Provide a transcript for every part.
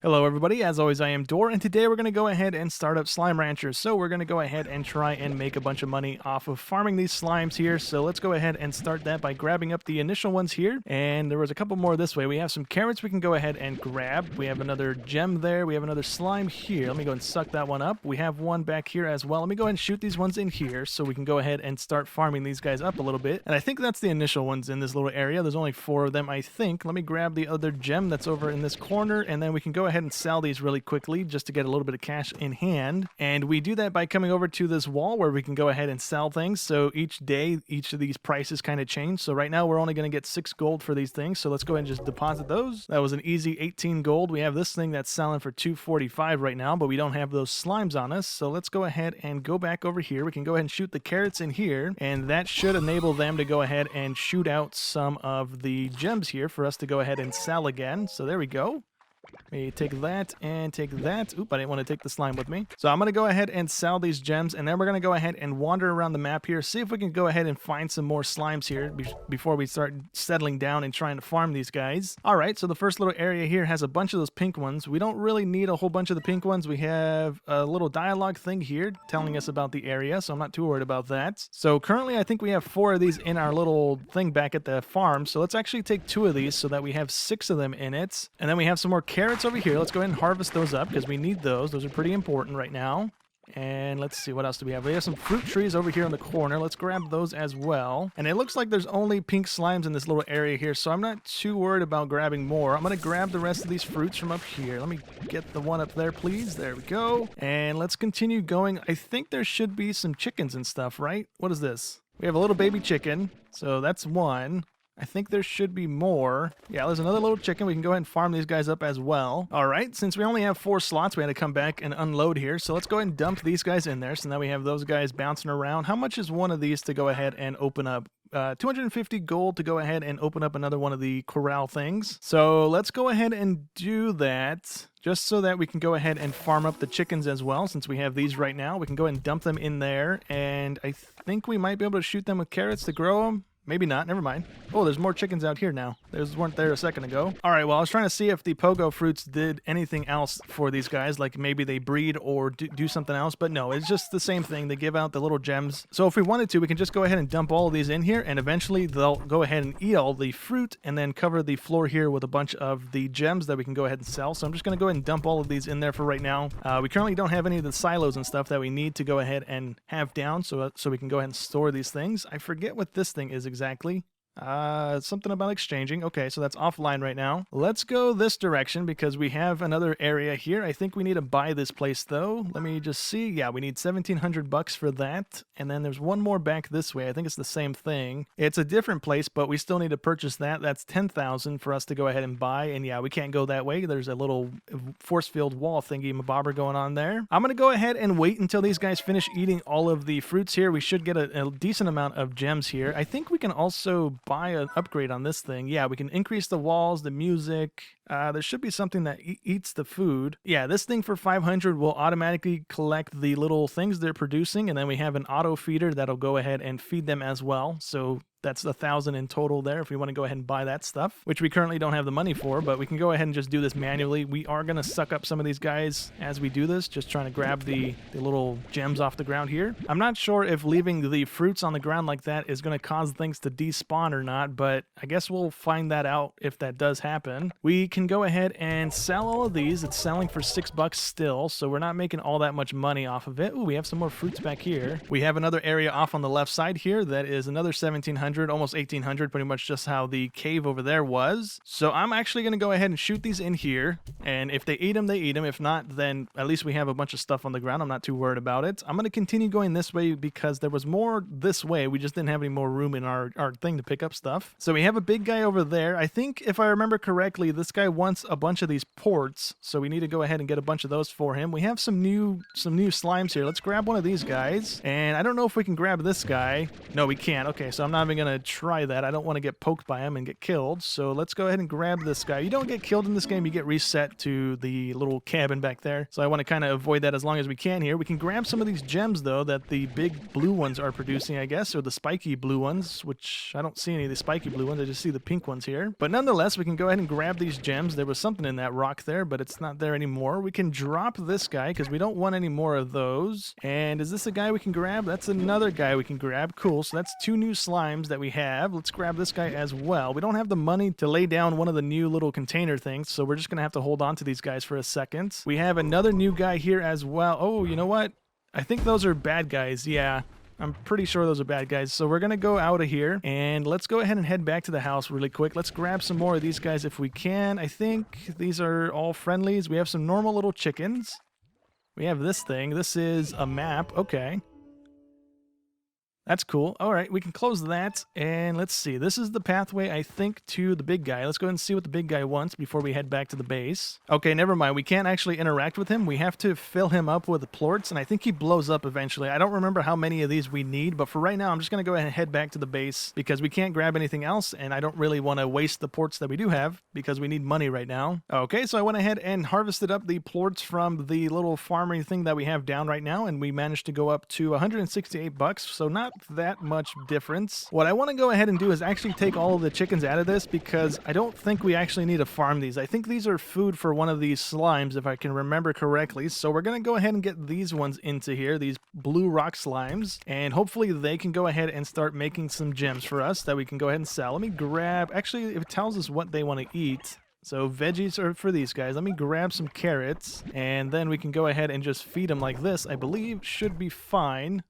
Hello everybody, as always I am Dor, and today we're going to go ahead and start up Slime Rancher. So we're going to go ahead and try and make a bunch of money off of farming these slimes here. So let's go ahead and start that by grabbing up the initial ones here. And there was a couple more this way. We have some carrots we can go ahead and grab. We have another gem there. We have another slime here. Let me go and suck that one up. We have one back here as well. Let me go ahead and shoot these ones in here so we can go ahead and start farming these guys up a little bit. And I think that's the initial ones in this little area. There's only 4 of them, I think. Let me grab the other gem that's over in this corner, and then we can go ahead and sell these really quickly just to get a little bit of cash in hand. And we do that by coming over to this wall where we can go ahead and sell things. So each day, each of these prices kind of change. So right now we're only going to get 6 gold for these things. So let's go ahead and just deposit those. That was an easy 18 gold. We have this thing that's selling for 245 right now, but we don't have those slimes on us. So let's go ahead and go back over here. We can go ahead and shoot the carrots in here, and that should enable them to go ahead and shoot out some of the gems here for us to go ahead and sell again. So there we go. Let me take that and take that. Oop, I didn't want to take the slime with me. So I'm going to go ahead and sell these gems, and then we're going to go ahead and wander around the map here, see if we can go ahead and find some more slimes here before we start settling down and trying to farm these guys. All right, so the first little area here has a bunch of those pink ones. We don't really need a whole bunch of the pink ones. We have a little dialogue thing here telling us about the area, so I'm not too worried about that. So currently, I think we have 4 of these in our little thing back at the farm. So let's actually take 2 of these so that we have 6 of them in it. And then we have some more carrots over here. Let's go ahead and harvest those up because we need those. Those are pretty important right now. And let's see, what else do we have? We have some fruit trees over here in the corner. Let's grab those as well. And it looks like there's only pink slimes in this little area here, so I'm not too worried about grabbing more. I'm going to grab the rest of these fruits from up here. Let me get the one up there, please. There we go. And let's continue going. I think there should be some chickens and stuff, right? What is this? We have a little baby chicken, so that's one. I think there should be more. Yeah, there's another little chicken. We can go ahead and farm these guys up as well. All right, since we only have 4 slots, we had to come back and unload here. So let's go ahead and dump these guys in there. So now we have those guys bouncing around. How much is one of these to go ahead and open up? 250 gold to go ahead and open up another one of the corral things. So let's go ahead and do that just so that we can go ahead and farm up the chickens as well. Since we have these right now, we can go ahead and dump them in there. And I think we might be able to shoot them with carrots to grow them. Maybe not. Never mind. Oh, there's more chickens out here now. Those weren't there a second ago. All right, well, I was trying to see if the pogo fruits did anything else for these guys, like maybe they breed or do something else, but no, it's just the same thing. They give out the little gems. So if we wanted to, we can just go ahead and dump all of these in here, and eventually they'll go ahead and eat all the fruit and then cover the floor here with a bunch of the gems that we can go ahead and sell. So I'm just going to go ahead and dump all of these in there for right now. We currently don't have any of the silos and stuff that we need to go ahead and have down so we can go ahead and store these things. I forget what this thing is exactly. Something about exchanging. Okay, so that's offline right now. Let's go this direction because we have another area here. I think we need to buy this place though. Let me just see. Yeah, we need 1,700 bucks for that. And then there's one more back this way. I think it's the same thing. It's a different place, but we still need to purchase that. That's 10,000 for us to go ahead and buy. And yeah, we can't go that way. There's a little force field wall thingy mabobber going on there. I'm going to go ahead and wait until these guys finish eating all of the fruits here. We should get a decent amount of gems here. I think we can also buy an upgrade on this thing. Yeah, we can increase the walls, the music. There should be something that eats the food. Yeah, this thing for 500 will automatically collect the little things they're producing, and then we have an auto feeder that'll go ahead and feed them as well. So that's 1,000 in total there if we want to go ahead and buy that stuff, which we currently don't have the money for, but we can go ahead and just do this manually. We are going to suck up some of these guys as we do this, just trying to grab the little gems off the ground here. I'm not sure if leaving the fruits on the ground like that is going to cause things to despawn or not, but I guess we'll find that out if that does happen. We can go ahead and sell all of these. It's selling for $6 still, so we're not making all that much money off of it. Ooh, we have some more fruits back here. We have another area off on the left side here that is another 1,700. Almost 1,800, pretty much just how the cave over there was. So I'm actually going to go ahead and shoot these in here, and if they eat them, they eat them. If not, then at least we have a bunch of stuff on the ground. I'm not too worried about it. I'm going to continue going this way because there was more this way. We just didn't have any more room in our thing to pick up stuff. So we have a big guy over there. I think if I remember correctly, this guy wants a bunch of these plorts, so we need to go ahead and get a bunch of those for him. We have some new slimes here. Let's grab one of these guys, and I don't know if we can grab this guy. No, we can't. Okay, so I'm not even going to try that. I don't want to get poked by him and get killed. So let's go ahead and grab this guy. You don't get killed in this game. You get reset to the little cabin back there. So I want to kind of avoid that as long as we can here. We can grab some of these gems, though, that the big blue ones are producing, I guess, or the spiky blue ones, which I don't see any of the spiky blue ones. I just see the pink ones here. But nonetheless, we can go ahead and grab these gems. gems. There was something in that rock there, but it's not there anymore. We can drop this guy because we don't want any more of those. And is this a guy we can grab? That's another guy we can grab. Cool. So that's 2 new slimes that we have. Let's grab this guy as well. We don't have the money to lay down one of the new little container things, so we're just going to have to hold on to these guys for a second. We have another new guy here as well. Oh, you know what? I think those are bad guys. Yeah. I'm pretty sure those are bad guys. So we're going to go out of here and let's go ahead and head back to the house really quick. Let's grab some more of these guys if we can. I think these are all friendlies. We have some normal little chickens. We have this thing. This is a map. Okay. That's cool. All right, we can close that. And let's see. This is the pathway, I think, to the big guy. Let's go ahead and see what the big guy wants before we head back to the base. Okay, never mind. We can't actually interact with him. We have to fill him up with plorts, and I think he blows up eventually. I don't remember how many of these we need, but for right now, I'm just going to go ahead and head back to the base because we can't grab anything else, and I don't really want to waste the plorts that we do have because we need money right now. Okay, so I went ahead and harvested up the plorts from the little farming thing that we have down right now, and we managed to go up to 168 bucks, so not that much difference. What I want to go ahead and do is actually take all of the chickens out of this because I don't think we actually need to farm these. I think these are food for one of these slimes if I can remember correctly. So we're going to go ahead and get these ones into here, these blue rock slimes, and hopefully they can go ahead and start making some gems for us that we can go ahead and sell. Let me grab, actually it tells us what they want to eat. So veggies are for these guys. Let me grab some carrots and then we can go ahead and just feed them like this. I believe should be fine.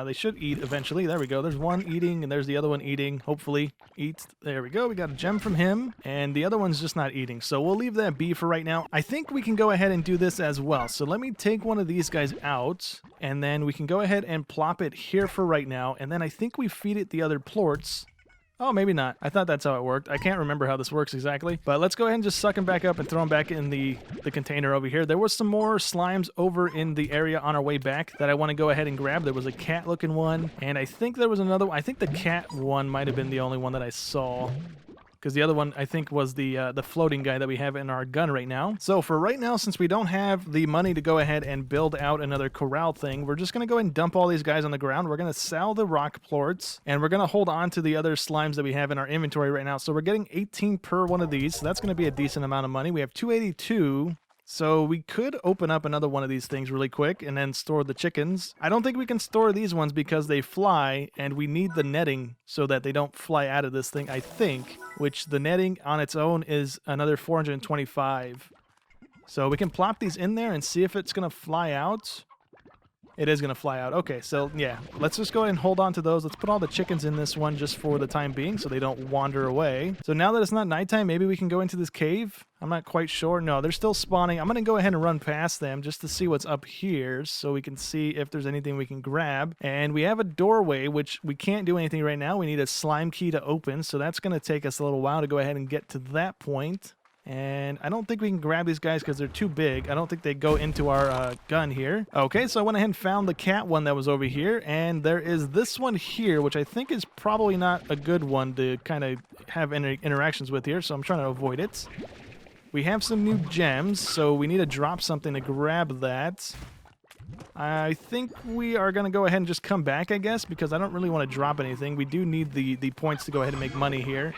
They should eat eventually. There we go. There's one eating, and there's the other one eating. Hopefully eats. There we go. We got a gem from him, and the other one's just not eating. So we'll leave that be for right now. I think we can go ahead and do this as well. So let me take one of these guys out, and then we can go ahead and plop it here for right now. And then I think we feed it the other plorts. Oh, maybe not. I thought that's how it worked. I can't remember how this works exactly. But let's go ahead and just suck him back up and throw him back in the container over here. There was some more slimes over in the area on our way back that I want to go ahead and grab. There was a cat-looking one, and I think there was another one. I think the cat one might have been the only one that I saw. Because the other one, I think, was the floating guy that we have in our gun right now. So for right now, since we don't have the money to go ahead and build out another corral thing, we're just going to go ahead and dump all these guys on the ground. We're going to sell the rock plorts, and we're going to hold on to the other slimes that we have in our inventory right now. So we're getting 18 per one of these, so that's going to be a decent amount of money. We have 282. So we could open up another one of these things really quick and then store the chickens. I don't think we can store these ones because they fly and we need the netting so that they don't fly out of this thing, I think, which the netting on its own is another 425. So we can plop these in there and see if it's going to fly out. It is going to fly out. Okay, so yeah, let's just go ahead and hold on to those. Let's put all the chickens in this one just for the time being so they don't wander away. So now that it's not nighttime, maybe we can go into this cave. I'm not quite sure. No, they're still spawning. I'm going to go ahead and run past them just to see what's up here so we can see if there's anything we can grab. And we have a doorway, which we can't do anything right now. We need a slime key to open, so that's going to take us a little while to go ahead and get to that point. And I don't think we can grab these guys because they're too big. I don't think they go into our gun here. Okay, so I went ahead and found the cat one that was over here. And there is this one here, which I think is probably not a good one to kind of have interactions with here. So I'm trying to avoid it. We have some new gems, so we need to drop something to grab that. I think we are going to go ahead and just come back, I guess, because I don't really want to drop anything. We do need the points to go ahead and make money here.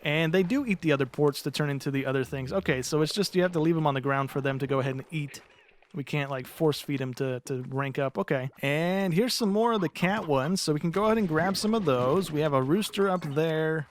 And they do eat the other plorts to turn into the other things. Okay, so it's just you have to leave them on the ground for them to go ahead and eat. We can't, like, force feed them to rank up. Okay, and here's some more of the cat ones, so we can go ahead and grab some of those. We have a rooster up there.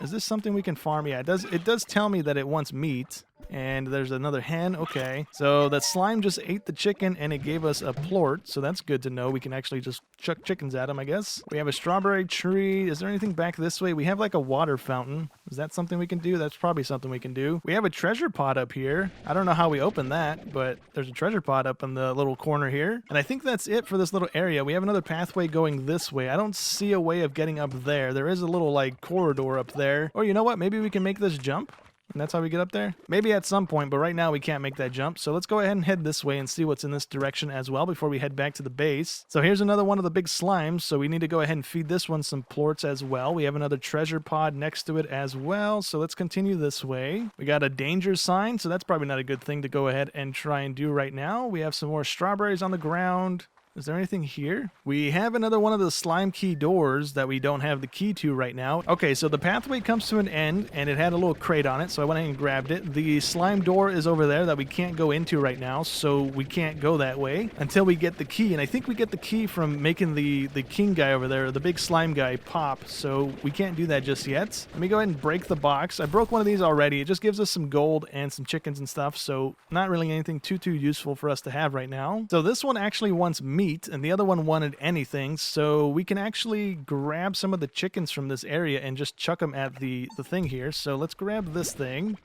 Is this something we can farm? Yeah, it does tell me that it wants meat. And there's another hen. Okay. So that slime just ate the chicken and it gave us a plort. So that's good to know. We can actually just chuck chickens at them, I guess. We have a strawberry tree. Is there anything back this way? We have like a water fountain. Is that something we can do? That's probably something we can do. We have a treasure pot up here. I don't know how we open that, but there's a treasure pot up in the little corner here. And I think that's it for this little area. We have another pathway going this way. I don't see a way of getting up there. There is a little like corridor up there. Or you know what? Maybe we can make this jump. And that's how we get up there? Maybe at some point, but right now we can't make that jump. So let's go ahead and head this way and see what's in this direction as well before we head back to the base. So here's another one of the big slimes. So we need to go ahead and feed this one some plorts as well. We have another treasure pod next to it as well. So let's continue this way. We got a danger sign. So that's probably not a good thing to go ahead and try and do right now. We have some more strawberries on the ground. Is there anything here? We have another one of the slime key doors that we don't have the key to right now. Okay, so the pathway comes to an end, and it had a little crate on it, so I went ahead and grabbed it. The slime door is over there that we can't go into right now, so we can't go that way until we get the key. And I think we get the key from making the king guy over there, the big slime guy, pop, so we can't do that just yet. Let me go ahead and break the box. I broke one of these already. It just gives us some gold and some chickens and stuff, so not really anything too useful for us to have right now. So this one actually wants meat, and the other one wanted anything, so we can actually grab some of the chickens from this area and just chuck them at the thing here. So let's grab this thing,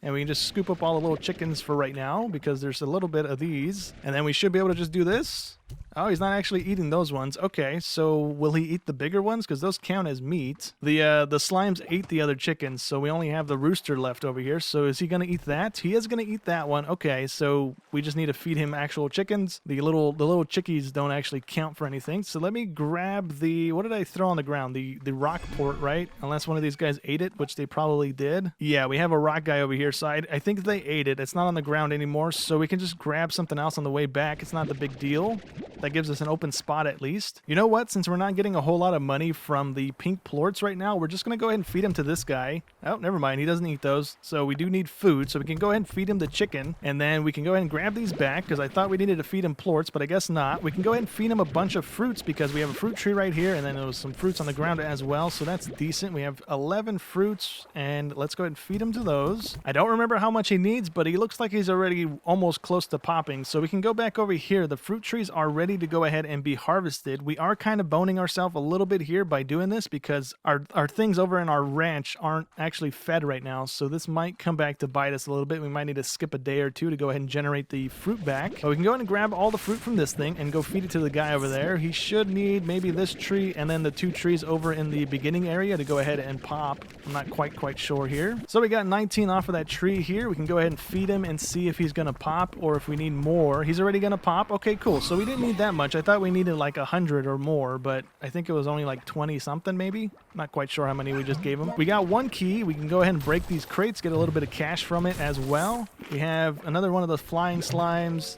and we can just scoop up all the little chickens for right now because there's a little bit of these, and then we should be able to just do this. Oh, he's not actually eating those ones. Okay, so will he eat the bigger ones? Because those count as meat. The slimes ate the other chickens, so we only have the rooster left over here. So is he going to eat that? He is going to eat that one. Okay, so we just need to feed him actual chickens. The little chickies don't actually count for anything. So let me grab the... What did I throw on the ground? The rock port, right? Unless one of these guys ate it, which they probably did. Yeah, we have a rock guy over here, so I think they ate it. It's not on the ground anymore, so we can just grab something else on the way back. It's not the big deal. That gives us an open spot at least. You know what? Since we're not getting a whole lot of money from the pink plorts right now, we're just going to go ahead and feed him to this guy. Oh, never mind. He doesn't eat those. So we do need food. So we can go ahead and feed him the chicken. And then we can go ahead and grab these back because I thought we needed to feed him plorts, but I guess not. We can go ahead and feed him a bunch of fruits because we have a fruit tree right here. And then there was some fruits on the ground as well. So that's decent. We have 11 fruits and let's go ahead and feed him to those. I don't remember how much he needs, but he looks like he's already almost close to popping. So we can go back over here. The fruit trees are ready to go ahead and be harvested. We are kind of boning ourselves a little bit here by doing this because our things over in our ranch aren't actually fed right now, so this might come back to bite us a little bit. We might need to skip a day or two to go ahead and generate the fruit back. But we can go ahead and grab all the fruit from this thing and go feed it to the guy over there. He should need maybe this tree and then the 2 trees over in the beginning area to go ahead and pop. I'm not quite sure here. So we got 19 off of that tree here. We can go ahead and feed him and see if he's gonna pop or if we need more. He's already gonna pop. Okay, cool. So we didn't need that much. I thought we needed like 100 or more, but I think it was only like 20 something maybe. Not quite sure how many we just gave him. We got 1 key. We can go ahead and break these crates, get a little bit of cash from it as well. We have another one of those flying slimes.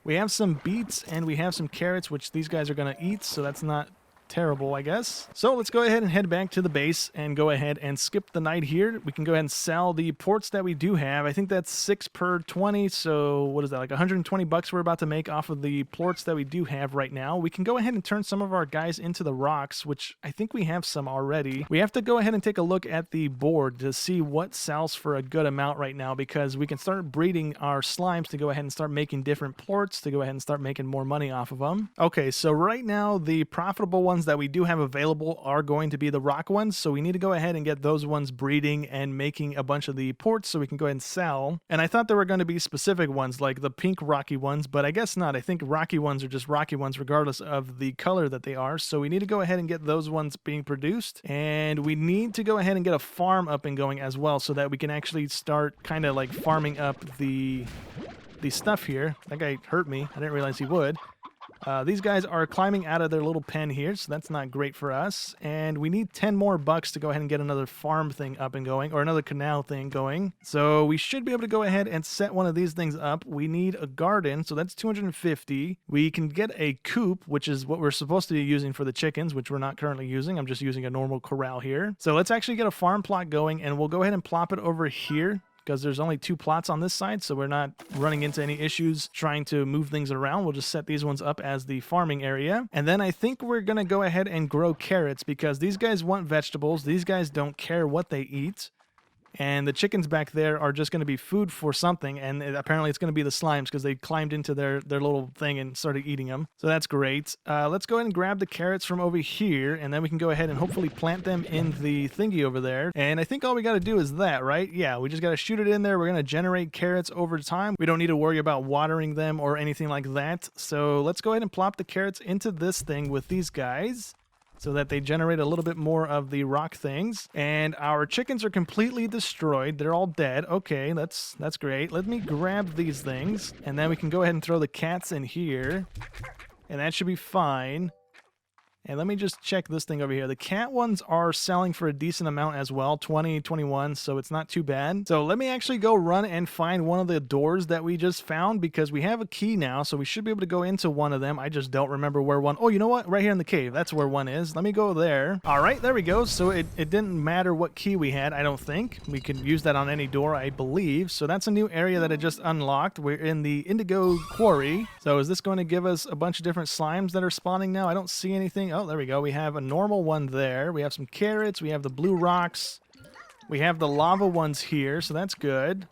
We have some beets and we have some carrots, which these guys are going to eat, so that's not terrible, I guess. So let's go ahead and head back to the base and go ahead and skip the night here. We can go ahead and sell the ports that we do have. I think that's 6 per 20, so what is that, like 120 bucks we're about to make off of the plorts that we do have right now. We can go ahead and turn some of our guys into the rocks, which I think we have some already. We have to go ahead and take a look at the board to see what sells for a good amount right now, because we can start breeding our slimes to go ahead and start making different plorts to go ahead and start making more money off of them. Okay, so right now the profitable ones that we do have available are going to be the rock ones, so we need to go ahead and get those ones breeding and making a bunch of the ports so we can go ahead and sell. And I thought there were going to be specific ones like the pink rocky ones, but I guess not. I think rocky ones are just rocky ones regardless of the color that they are, so we need to go ahead and get those ones being produced, and we need to go ahead and get a farm up and going as well so that we can actually start kind of like farming up the stuff here. That guy hurt me. I didn't realize he would. These guys are climbing out of their little pen here, so that's not great for us. And we need 10 more bucks to go ahead and get another farm thing up and going, or another canal thing going. So we should be able to go ahead and set one of these things up. We need a garden, so that's 250. We can get a coop, which is what we're supposed to be using for the chickens, which we're not currently using. I'm just using a normal corral here. So let's actually get a farm plot going, and we'll go ahead and plop it over here, because there's only 2 plots on this side, so we're not running into any issues trying to move things around. We'll just set these ones up as the farming area. And then I think we're going to go ahead and grow carrots, because these guys want vegetables. These guys don't care what they eat. And the chickens back there are just going to be food for something, and apparently it's going to be the slimes because they climbed into their little thing and started eating them. So that's great. Let's go ahead and grab the carrots from over here, and then we can go ahead and hopefully plant them in the thingy over there. And I think all we got to do is that, right? Yeah, we just got to shoot it in there. We're going to generate carrots over time. We don't need to worry about watering them or anything like that. So let's go ahead and plop the carrots into this thing with these guys, so that they generate a little bit more of the rock things. And our chickens are completely destroyed. They're all dead. Okay, that's great. Let me grab these things, and then we can go ahead and throw the cats in here, and that should be fine. And let me just check this thing over here. The cat ones are selling for a decent amount as well, 20, 21, so it's not too bad. So let me actually go run and find one of the doors that we just found, because we have a key now, so we should be able to go into one of them. I just don't remember where one... Oh, you know what? Right here in the cave. That's where one is. Let me go there. All right, there we go. So it didn't matter what key we had, I don't think. We could use that on any door, I believe. So that's a new area that I just unlocked. We're in the Indigo Quarry. So is this going to give us a bunch of different slimes that are spawning now? I don't see anything. Oh, there we go. We have a normal one there. We have some carrots. We have the blue rocks. We have the lava ones here, so that's good.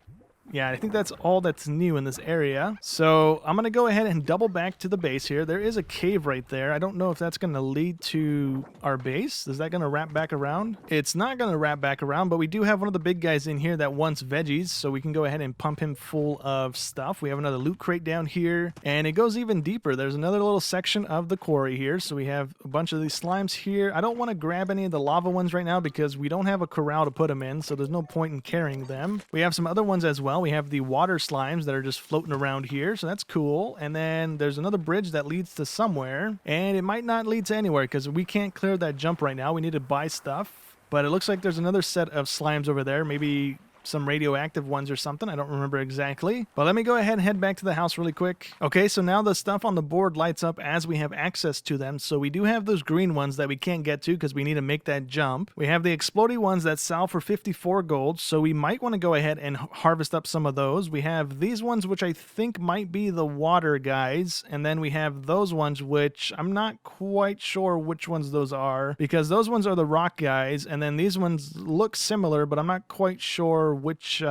Yeah, I think that's all that's new in this area. So I'm going to go ahead and double back to the base here. There is a cave right there. I don't know if that's going to lead to our base. Is that going to wrap back around? It's not going to wrap back around, but we do have one of the big guys in here that wants veggies, so we can go ahead and pump him full of stuff. We have another loot crate down here, and it goes even deeper. There's another little section of the quarry here, so we have a bunch of these slimes here. I don't want to grab any of the lava ones right now because we don't have a corral to put them in, so there's no point in carrying them. We have some other ones as well. We have the water slimes that are just floating around here, so that's cool. And then there's another bridge that leads to somewhere, and it might not lead to anywhere because we can't clear that jump right now. We need to buy stuff, but it looks like there's another set of slimes over there, maybe some radioactive ones or something. I don't remember exactly. But let me go ahead and head back to the house really quick. Okay, so now the stuff on the board lights up as we have access to them. So we do have those green ones that we can't get to because we need to make that jump. We have the explodey ones that sell for 54 gold, so we might want to go ahead and harvest up some of those. We have these ones, which I think might be the water guys, and then we have those ones, which I'm not quite sure which ones those are, because those ones are the rock guys, and then these ones look similar, but I'm not quite sure which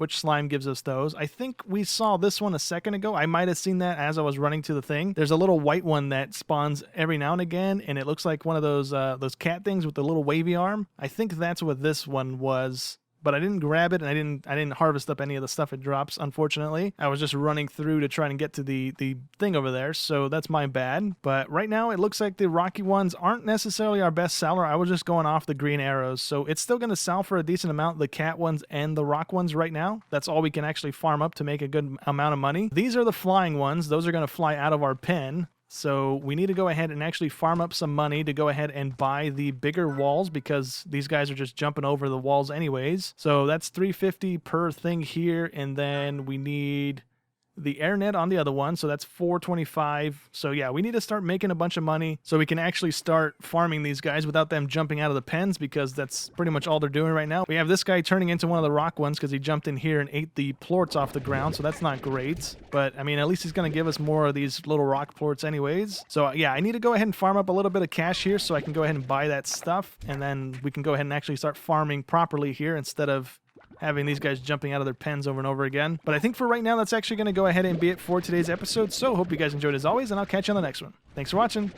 slime gives us those. I think we saw this one a second ago. I might have seen that as I was running to the thing. There's a little white one that spawns every now and again, and it looks like one of those cat things with the little wavy arm. I think that's what this one was. But I didn't grab it, and I didn't harvest up any of the stuff it drops, unfortunately. I was just running through to try and get to the thing over there, so that's my bad. But right now, it looks like the rocky ones aren't necessarily our best seller. I was just going off the green arrows, so it's still going to sell for a decent amount, the cat ones and the rock ones right now. That's all we can actually farm up to make a good amount of money. These are the flying ones. Those are going to fly out of our pen. So we need to go ahead and actually farm up some money to go ahead and buy the bigger walls, because these guys are just jumping over the walls anyways. So that's 350 per thing here, and then we need the air net on the other one, so that's 425. So yeah, we need to start making a bunch of money so we can actually start farming these guys without them jumping out of the pens, because that's pretty much all they're doing right now. We have this guy turning into one of the rock ones because he jumped in here and ate the plorts off the ground, so that's not great. But I mean, at least he's going to give us more of these little rock plorts anyways. So yeah, I need to go ahead and farm up a little bit of cash here so I can go ahead and buy that stuff, and then we can go ahead and actually start farming properly here instead of having these guys jumping out of their pens over and over again. But I think for right now, that's actually going to go ahead and be it for today's episode. So hope you guys enjoyed as always, and I'll catch you on the next one. Thanks for watching.